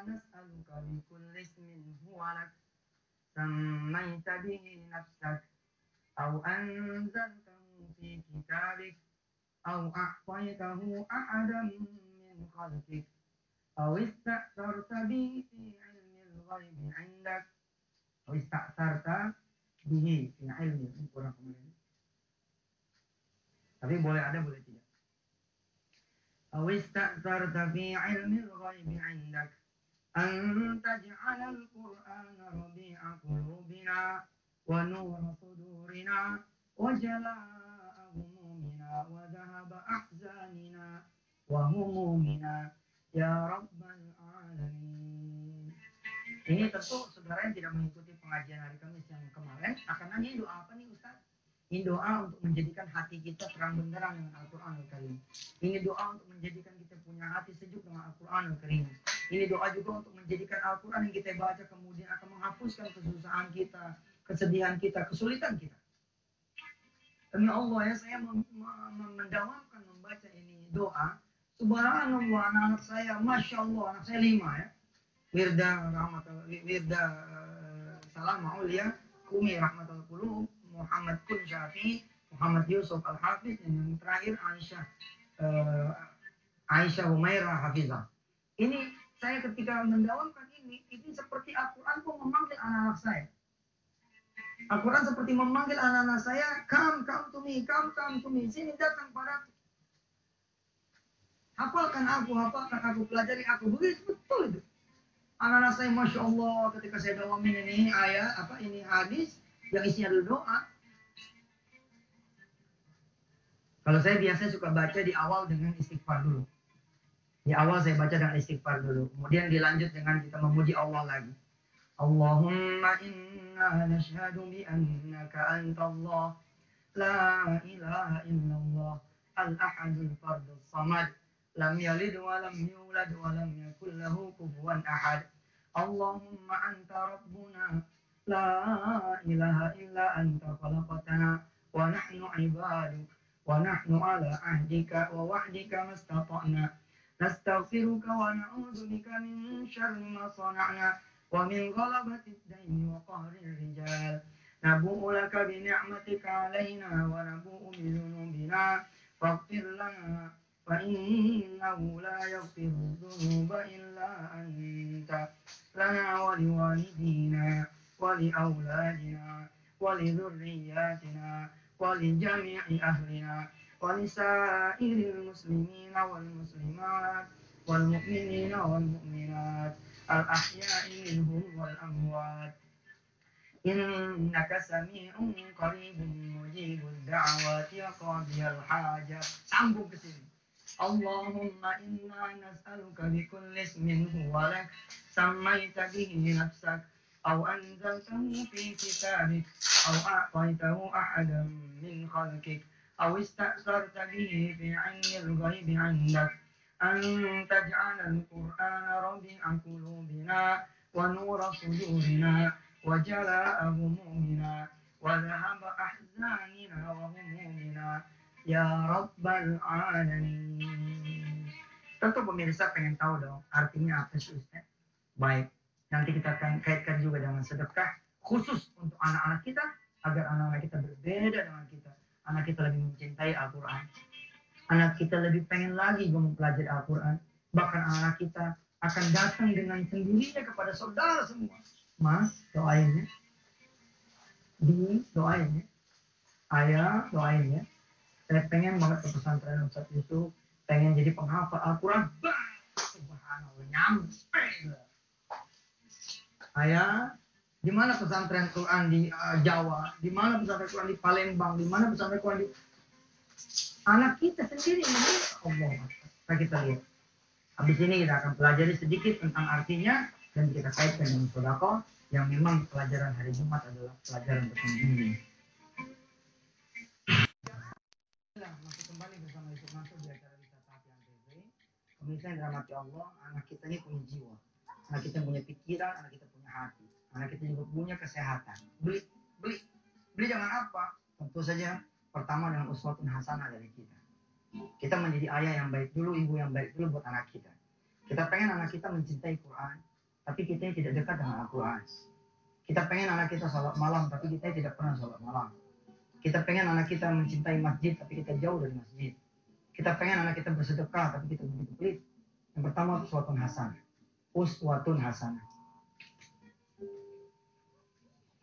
نسألك بكل اسم هو لك سميت به نفسك أو أنزلته في كتابك أو أعطيته أحدا من خلقك أو استأثرت به في علم الغيب عندك أو استأثرت به في علم kurang kemarin. Tapi boleh ada boleh tidak. أو استأثرت في علم الغيب عندك أن تجعل القرآن ربيع قلوبنا ونور صدورنا وجلاء همومنا وذهب أحزاننا وهمومنا يا رب العالمين. Ini tentu saudara yang tidak mengikuti pengajian hari Kamis yang kemarin akan nanya doa apa nih Ustaz? Ini doa untuk menjadikan hati kita terang benderang dengan Al-Quranul Karim. Ini doa untuk menjadikan kita punya hati sejuk dengan Al-Quranul Karim. Ini doa juga untuk menjadikan Al-Quran yang kita baca kemudian akan menghapuskan kesusahan kita, kesedihan kita, kesulitan kita. Demi Allah ya, saya mendawamkan membaca ini doa. Subhanallah, anak saya, Masya Allah, anak saya 5 ya. Wirda Salam Aulia, Kumi Rahmatul Qulub, Muhammad Kun Syafi, Muhammad Yusuf Al-Hafiz, dan yang terakhir Aisyah Humairah Hafizah. Ini saya ketika mendawamkan ini seperti Al-Quran pun memanggil anak-anak saya. Al-Quran seperti memanggil anak-anak saya, come to me, sini datang padaku. Hafalkan aku, pelajari aku. Begitu betul itu. Anak-anak saya, Masya Allah, ketika saya dawamin ini ayat, ini hadis, yang isinya adalah doa. Kalau saya biasanya suka baca di awal dengan istighfar dulu. Di awal saya baca dengan istighfar dulu. Kemudian dilanjut dengan kita memuji Allah lagi. Allahumma inna nashhadu bi annaka antallah. La ilaha illallah. Al-ahadul fardus samad. Lam yalid wa lam yulad wa lam yakul lahu kufuwan ahad. Allahumma anta rabbuna. La ilaha illa anta khalaqtana. Wa nahnu ibaduk. Wa nahnu ala ahdika wa wahdika mastata'na. نستغفرك ونعوذ بك من شر ما صنعنا ومن غلبة الدين وقهر الرجال نبوء لك بنعمتك علينا ونبوء بذنوبنا فاغفر لنا فإنه لا يغفر الذنوب إلا أنت لنا ولوالدينا ولأولادنا ولذرياتنا ولجميع أهلنا ولسائر المسلمين والمسلمات والمؤمنين والمؤمنات الأحياء منهم والأموات إنك سميع قريب مجيب الدعوات قاضي الحاجات. Sambung ke sini. Allahumma inna nas'aluka bikulli ismin huwa lak sammaita bihi nafsak أو أنزلته في كتابك أو أعطيته أحدا من خلقك أو استأثرت به في علم الغيب عندك أن تجعل القرآن ربيع قلوبنا ونور صدورنا وجلاء همومنا وذهب أحزاننا وهمومنا يا رب العالمين. Tentu pemirsa pengen tahu dong artinya apa sih Ustaz? Baik, nanti kita akan kaitkan juga dengan sedekah khusus untuk anak-anak kita agar anak-anak kita berbeda dengan kita. Anak kita lebih mencintai Al-Quran. Anak kita lebih pengen lagi mempelajari Al-Quran. Bahkan anak kita akan datang dengan sendirinya kepada saudara semua. Mas, doain ya. Doain ya. Ayah, doain ya. Saya pengen banget ke pesantren Ustaz Yusuf. Pengen jadi penghafal Al-Quran. Subhanallah, nyampe. Ayah, di mana pesantren Quran di Jawa, di mana pesantren Quran di Palembang, di mana pesantren Quran di anak kita sendiri meminta Allah. Kita lihat. Habis ini kita akan pelajari sedikit tentang artinya dan kita kaitkan dengan sedekah yang memang pelajaran hari Jumat adalah pelajaran terpenting. Masih kembali bersama Yusuf Mansur di acara Wisata Hati TV. Pemirsa yang dirahmati Allah, anak kita ini punya jiwa, anak kita punya pikiran, anak kita punya hati. Anak kita juga punya kesehatan. Beli dengan apa? Tentu saja pertama dengan uswatun hasanah dari kita. Kita menjadi ayah yang baik dulu, ibu yang baik dulu buat anak kita. Kita pengen anak kita mencintai Quran, tapi kita tidak dekat dengan Al-Quran. Kita pengen anak kita sholat malam, tapi kita tidak pernah sholat malam. Kita pengen anak kita mencintai masjid, tapi kita jauh dari masjid. Kita pengen anak kita bersedekah, tapi kita begitu pelit. Yang pertama, uswatun hasanah. Uswatun hasanah.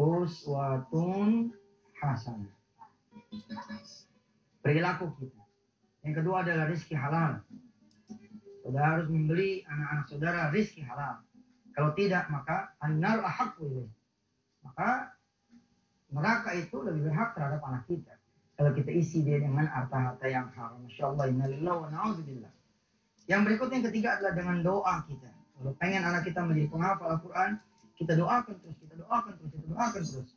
Uswatun hasanah. Perilaku kita. Yang kedua adalah rizki halal. Saudara harus membeli anak-anak saudara rizki halal. Kalau tidak, maka an-nar ahaqqu ilaih. Maka neraka itu lebih berhak terhadap anak kita. Kalau kita isi dia dengan harta-harta yang haram. Masya Allah, innalillahi wa na'udzubillah. Yang berikutnya yang ketiga adalah dengan doa kita. Kalau pengen anak kita menjadi penghafal Al-Quran, kita doakan terus, kita doakan terus, kita doakan terus.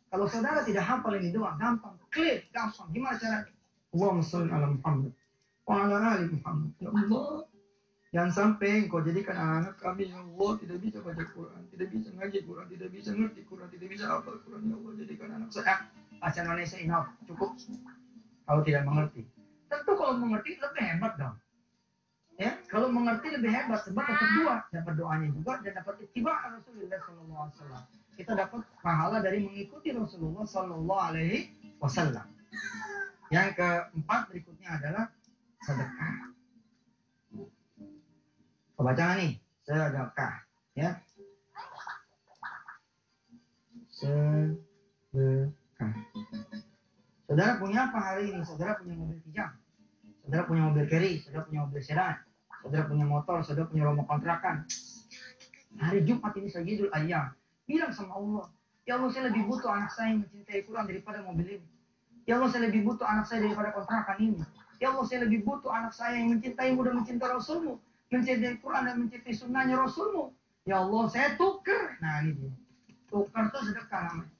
Kalau saudara tidak hafal ini doa, gampang, klik, gampang. Gimana caranya? Allahumma shalli ala Muhammad wa ala ali Muhammad. Ya Allah, jangan sampai engkau jadikan anak kami, ya Allah, tidak bisa baca Quran, tidak bisa ngaji Quran, tidak bisa ngerti Quran, tidak bisa hafal Quran. Ya Allah, jadikan anak saya bahasa Indonesia enough, cukup. Kalau tidak mengerti, tentu kalau mengerti lebih hebat dong. Ya, kalau mengerti lebih hebat, sebab dapat dua, dapat doanya juga dan dapat ittiba Rasulullah Sallallahu Alaihi Wasallam. Kita dapat pahala dari mengikuti Rasulullah Sallallahu Alaihi Wasallam. Yang keempat berikutnya adalah sedekah. Baca nih, sedekah, ya. Sedekah. Saudara punya apa hari ini? Saudara punya mobil pinjam, saudara punya mobil carry, saudara punya mobil sedan, saudara punya motor, saudara punya rumah kontrakan. Hari Jumat ini Sayyidul Ayyam, bilang sama Allah, ya Allah, saya lebih butuh anak saya yang mencintai Quran daripada mobil ini. Ya Allah, saya lebih butuh anak saya daripada kontrakan ini. Ya Allah, saya lebih butuh anak saya yang mencintaimu dan mencintai Rasulmu, mencintai Quran dan mencintai sunnahnya Rasulmu. Ya Allah, saya tuker. Nah ini dia. Tuker itu sedekah namanya.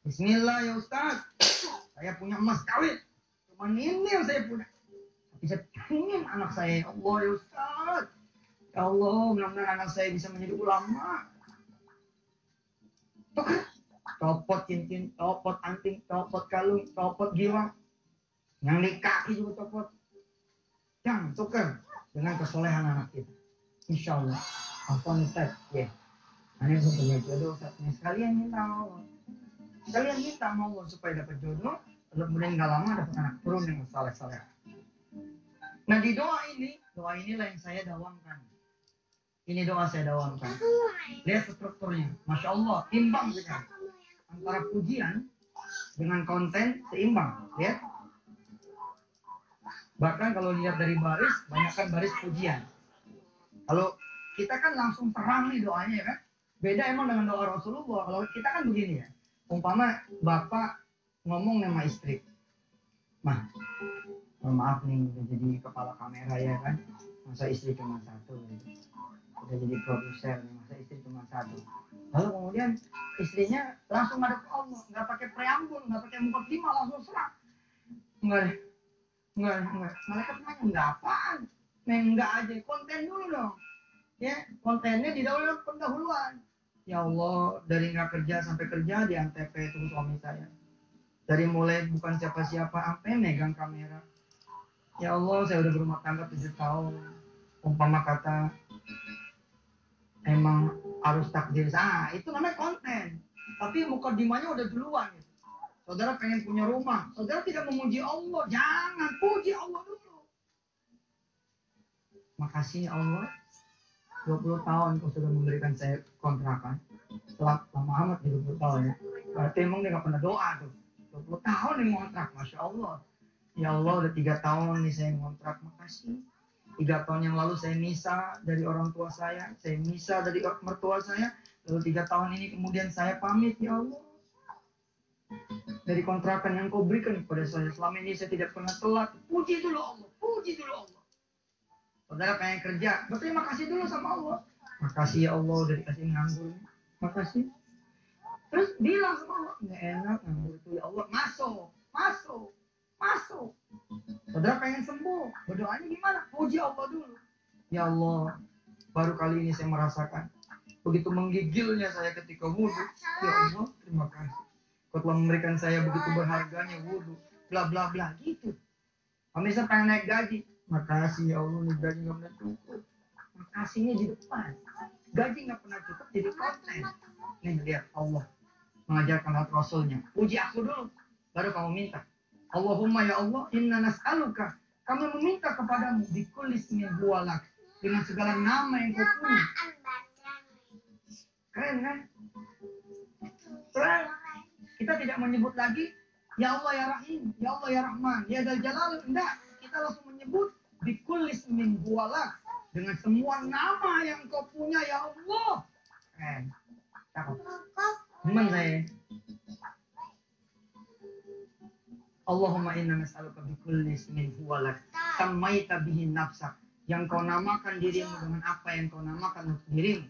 Bismillah ya Ustaz, saya punya emas kawin. Cuma ini yang saya punya. Tapi saya pengen anak saya. Ya Allah ya Ustaz. Ya Allah, mudah-mudahan anak saya bisa menjadi ulama. Tuker. Copot cincin, copot anting, copot kalung, copot giwang. Yang di kaki juga copot. Yang tuker dengan kesolehan anak kita. Insya Allah. Afwan Ustaz. Ya. Aneh punya jodoh Ustaznya. Sekalian minta Allah. Sekalian minta Allah supaya dapat jodoh. Kemudian gak lama dapat anak turun yang saleh-saleh. Nah di doa inilah yang saya dawamkan. Ini doa saya dawamkan. Lihat strukturnya. Masya Allah, imbang sekali. Antara pujian dengan konten seimbang. Lihat. Bahkan kalau lihat dari baris, banyakkan baris pujian. Kalau kita kan langsung terang nih doanya ya kan. Beda emang dengan doa Rasulullah. Kalau kita kan begini ya. Umpama bapak ngomong sama istri. Mah, maaf nih udah jadi kepala kamera ya kan. Masa istri cuma satu gitu. Udah jadi produser, masa istri cuma satu. Lalu kemudian istrinya langsung madep Allah, nggak pakai preambul, nggak pakai mukadimah, langsung serang. Enggak. Malaikat nanya, enggak apaan? Enggak aja, konten dulu dong. Ya, kontennya didahulukan pendahuluan. Ya Allah, dari nggak kerja sampai kerja di antep itu suami saya. Dari mulai bukan siapa-siapa sampai megang kamera. Ya Allah, saya udah berumah tangga 7 tahun. Umpama kata emang harus takdir. Itu namanya konten. Tapi mukadimahnya udah duluan. Gitu. Saudara pengen punya rumah. Saudara tidak memuji Allah. Jangan puji Allah dulu. Makasih Allah. 20 tahun kau sudah memberikan saya kontrakan. Setelah lama amat di 20 tahun ya. Berarti emang dia gak pernah doa tuh. 20 tahun nih ngontrak. Masya Allah. Ya Allah udah 3 tahun nih saya ngontrak. Makasih. 3 tahun yang lalu saya misah dari orang tua saya. Saya misah dari mertua saya. Lalu 3 tahun ini kemudian saya pamit. Ya Allah. Dari kontrakan yang kau berikan kepada saya. Selama ini saya tidak pernah telat. Puji dulu Allah. Puji dulu Allah. Saudara pengen kerja, berterima kasih dulu sama Allah. Makasih ya Allah udah dikasih nganggur. Makasih. Terus bilang sama Allah, nggak enak nganggur itu ya Allah. Masuk. Saudara pengen sembuh, berdoanya gimana? Puji Allah dulu. Ya Allah, baru kali ini saya merasakan begitu menggigilnya saya ketika wudhu. Ya Allah, terima kasih. Kau telah memberikan saya begitu berharganya wudhu. Bla bla bla gitu. Pemirsa pengen naik gaji. Makasih ya Allah, nih gaji gak pernah cukup. Kasihnya di depan. Gaji nggak pernah cukup jadi konten. Nih lihat Allah mengajarkan hal Rasulnya. Puji aku dulu, baru kamu minta. Allahumma ya Allah, inna nas'aluka. Kami meminta kepadamu bikulli ismin huwa lak, dengan segala nama yang kau punya. Keren kan? Keren. Kita tidak menyebut lagi ya Allah ya Rahim, ya Allah ya Rahman, ya Dzal Jalal. Enggak, kita langsung menyebut bikulli ismin huwa lak, dengan semua nama yang kau punya ya Allah. Keren. Cakep. Teman saya. Allahumma inna nas'aluka bikulli ismin huwa lak sammaita bihi nafsak, yang kau namakan dirimu dengan apa yang kau namakan untuk dirimu.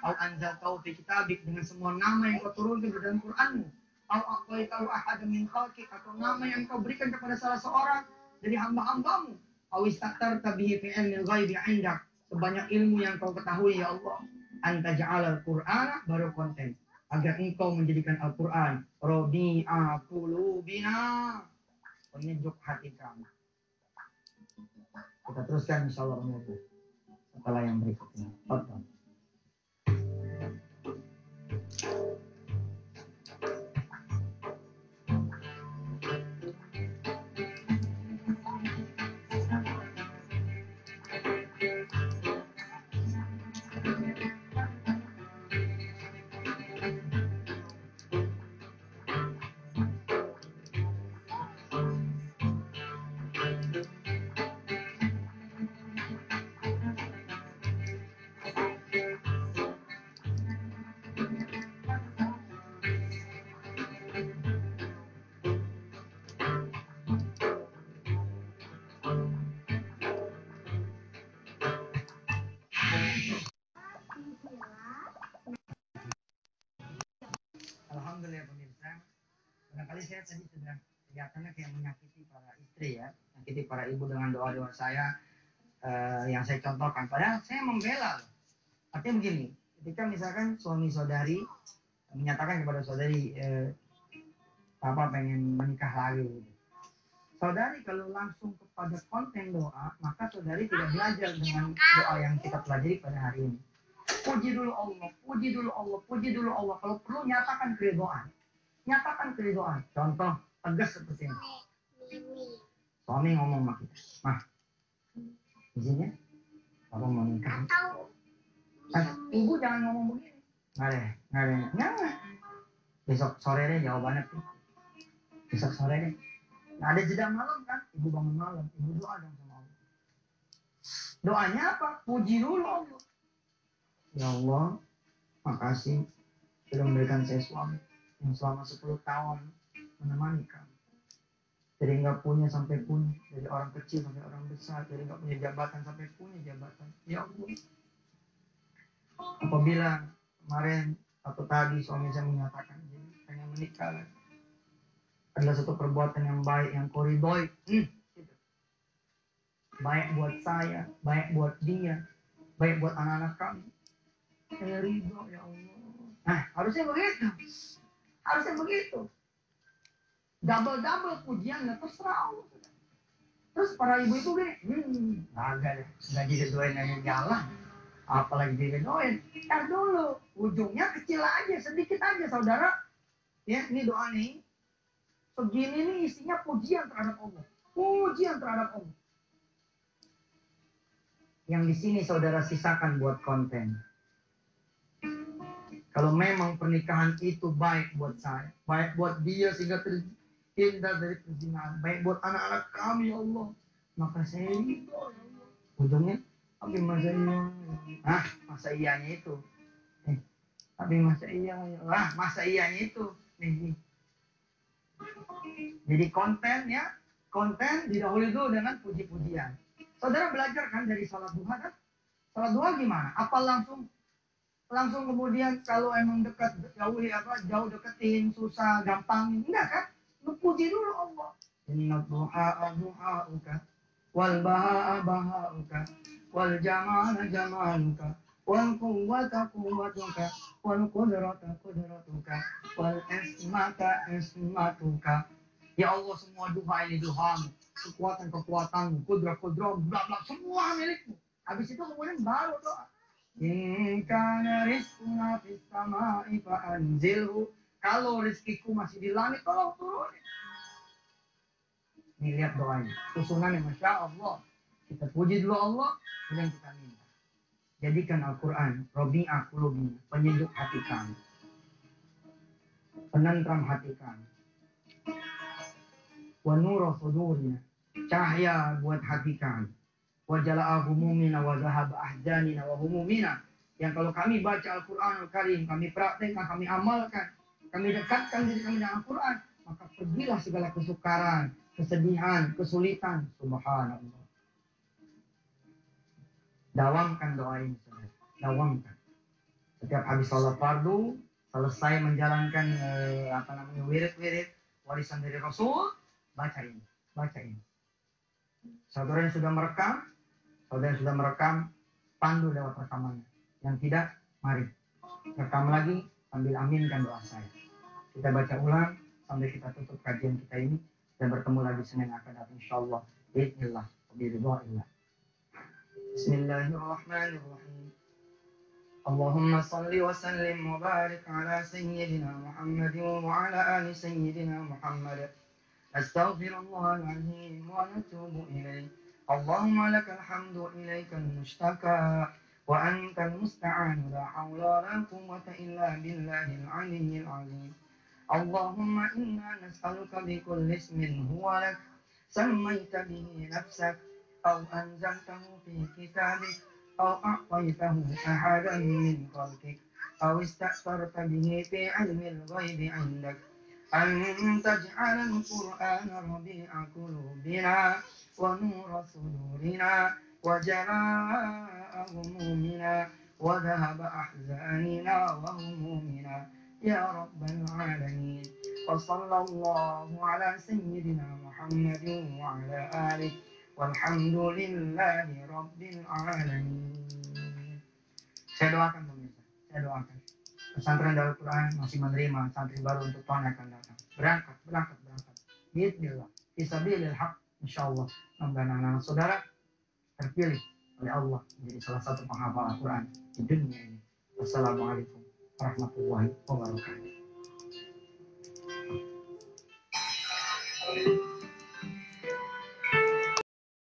Au anzaltahu fi kitabik, dengan semua nama yang kau turunkan di dalam Qur'anmu. Au aqaitahu ahadan min khalqik, atau nama yang kau berikan kepada salah seorang dari hamba-hambamu. Au istatarta bihi fi ilmil ghaibi 'indak, sebanyak ilmu yang kau ketahui ya Allah. Anta ja'alal Qur'ana, baru konten, agar engkau menjadikan Al-Quran Rabi'a qulubina, penyejuk hati kami. Kita teruskan insyaallah setelah yang berikutnya. Betul. Alhamdulillah pemirsa, barangkali saya tadi sudah kelihatannya kayak menyakiti para istri ya, menyakiti para ibu dengan doa-doa saya yang saya contohkan. Padahal saya membela. Artinya begini, ketika misalkan suami saudari menyatakan kepada saudari, Papa pengen menikah lagi, gitu. Saudari kalau langsung kepada konten doa, maka saudari tidak belajar dengan doa yang kita pelajari pada hari ini. Puji dulu Allah, puji dulu Allah, puji dulu Allah. Kalau perlu nyatakan keridoan. Nyatakan keridoan. Contoh tegas seperti ini. Suami ngomong sama kita, Mah, izinnya Papa mau nikah. Ibu jangan ngomong begini. Nggak ada. Besok sore deh jawabannya tuh. Besok sore deh. Nah, ada jeda malam kan? Ibu bangun malam, ibu doa dong sama Allah. Doanya apa? Puji dulu Allah. Ya Allah, makasih sudah memberikan saya suami yang selama 10 tahun menemani kamu. Dari nggak punya sampai punya, dari orang kecil sampai orang besar, dari nggak punya jabatan sampai punya jabatan. Ya Allah, apabila kemarin atau tadi suami saya menyatakan jadi pengen menikah lagi, adalah satu perbuatan yang baik, yang kau ridhoi. Gitu. Baik buat saya, baik buat dia, baik buat anak-anak kami. Saya ridho ya Allah. Nah, harusnya begitu. Harusnya begitu. Double pujian, terserah Allah. Terus para ibu itu gini, agak gaji didoain aja jalan, apalagi didoain. Dulu, ujungnya kecil aja, sedikit aja saudara. Ya, ini doa nih. Begini nih isinya pujian terhadap Allah. Pujian terhadap Allah. Yang di sini saudara sisakan buat konten. Kalau memang pernikahan itu baik buat saya, baik buat dia sehingga terhindar dari perzinahan, baik buat anak-anak kami ya Allah, maka saya ridho ya Allah. Ujungnya, tapi masa iya? Masa iyanya itu. Tapi masa iya? Masa iyanya itu. Nih. Jadi konten ya, konten didahului dulu dengan puji-pujian. Saudara belajar kan dari salat duha kan? Salat duha gimana? Apa langsung kemudian kalau emang dekat jauh deketin, susah, gampang, enggak kan? Lu puji dulu Allah. Inna duha duhauka wal bahaa bahauka wal jamala jamaluka wal quwwata quwwatuka wal qudrata qudratuka wal ismata ismatuka. Ya Allah, semua duha ini duhamu, kekuatan-kekuatanmu, kudrat-kudrat, bla bla, semua milikmu. Habis itu kemudian baru doa. In kana rizquna fis sama'i fa'anzilhu. Kalau rezekiku masih di langit, tolong turunin. Nih lihat doanya. Susunannya Masya Allah. Kita puji dulu Allah, kemudian kita minta. Jadikan Al-Quran Robi'ah qulubina, penyejuk hati kami, penentram hati kami. Wa nura sudurina, cahaya buat hati kami. Wa jala'a humumina wa zahaba ahzanina wa humumina. Yang kalau kami baca Al-Quran Al-Karim, kami praktekkan, kami amalkan, kami dekatkan diri kami dengan Al-Quran, maka pergilah segala kesukaran, kesedihan, kesulitan. Subhanallah. Dawamkan doa ini, saudara. Dawamkan. Setiap habis sholat fardu, selesai menjalankan wirid-wirid warisan dari Rasul, baca ini, baca ini. Saudara yang sudah merekam, pandu lewat rekamannya. Yang tidak, mari rekam lagi sambil aminkan doa saya. Kita baca ulang sampai kita tutup kajian kita ini dan bertemu lagi Senin akan datang insyaallah. Bismillah. Bismillah. Bismillahirrahmanirrahim. Allahumma salli wa sallim wa barik ala sayyidina Muhammad wa ala ali sayyidina Muhammad. Astaghfirullah al-azim wa natubu ilayh. Allahumma lakal hamdu ilaikal mushtaka wa antal musta'an la hawla wa la quwwata illa billahil aliyyil azim. Allahumma inna nas'aluka bi kulli ismin huwa lak sammaita bihi nafsak أو أنزلته في كتابك أو أعطيته أحدا من خلقك أو استأثرت به في علم الغيب عندك أن تجعل القرآن ربيع قلوبنا ونور صدورنا وجلاء همومنا وذهب أحزاننا وهمومنا يا رب العالمين. وصلى الله على سيدنا محمد وعلى آله walhamdulillahi rabbil alamin. Saya doakan pemirsa, saya doakan pesantren Darul Quran masih menerima santri baru untuk tahun yang akan datang. Berangkat. Bismillah, fisabilil haq, insyaallah. Semoga anak-anak saudara terpilih oleh Allah menjadi salah satu penghafal Al-Quran di dunia ini. Wassalamualaikum warahmatullahi wabarakatuh.